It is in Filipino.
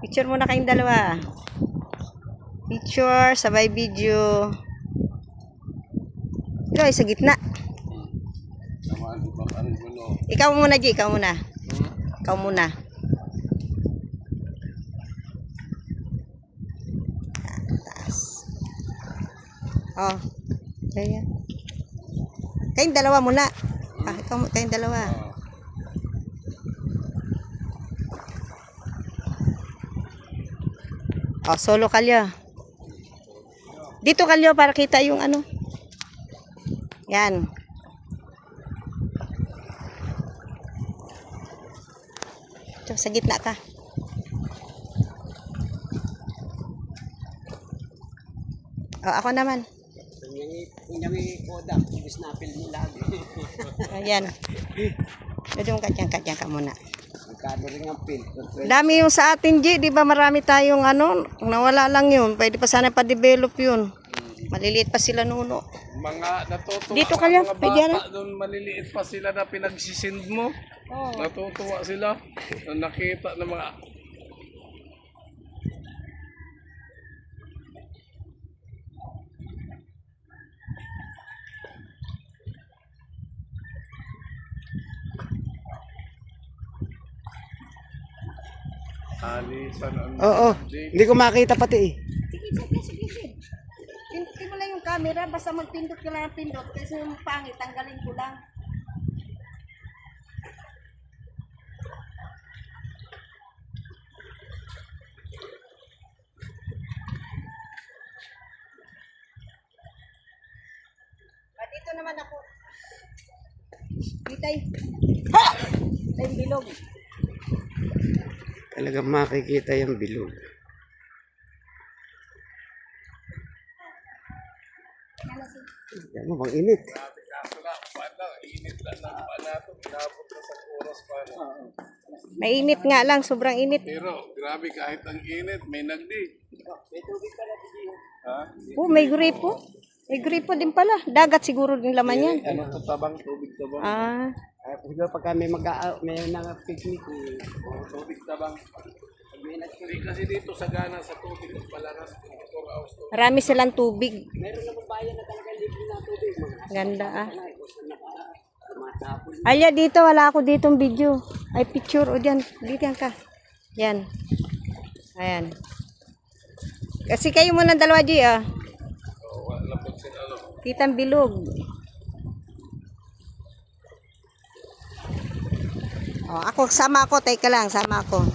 Picture muna kayong dalawa. Picture, sabay video. Ikaw ay sa gitna. Ikaw muna, G. Ikaw muna. Ikaw muna. Taas. Oh. Ayan. Kayong dalawa muna. Ikaw, kayong dalawa. Oh, solo kalyo. Dito kalyo para kita yung ano. Yan. Ito, sa gitna ka. Oh, ako naman. Ayan. Ito yung kadyang ka muna. Dami yung sa atin, G. Di ba marami tayong ano, nawala lang yun. Pwede pa sana pa-develop yun. Maliliit pa sila nuno. Mga natutuwa. Dito ka lang, mga pwede bata doon, maliliit pa sila na pinagsisind mo. Oh. Natutuwa sila. Nakita ng mga... Alisan ang... Oo, hindi ko makita pati eh. Sige. Pindutin mo lang yung camera. Basta magpindot ka lang ng pindot. Kasi yung pangit, tanggalin ko lang. Dito naman ako. Kitay. Ha! Yung bilog. Talagang makikita yung bilog. Yan mo, bang init. Kaso na, init lang ng panato. Pinabot na sa oras pa. Mainit nga lang, sobrang init. Pero, grabe, kahit ang init, may nagdi. May tubig pala dito. Ha? Oh, may gripo. May gripo din pala. Dagat siguro din laman yan. Ano to tabang? Tubig tabang? Ah. Siguro pagka may nang-picnic, Tubig tabang. Hindi kasi dito sa Gana sa tubig at palaras. 4 hours to. Marami silang tubig. meron naman bayan na talaga libre na tubig. Ganda ah. Alya, dito wala ako ditong video. Ay picture o diyan. Dito yan ka. Yan. Ayan. Kasi kayo muna dalawa, G, ah. Wala po sila, ano. Kitang bilog. Oh, ako, sama ako. Teka lang, sama ako.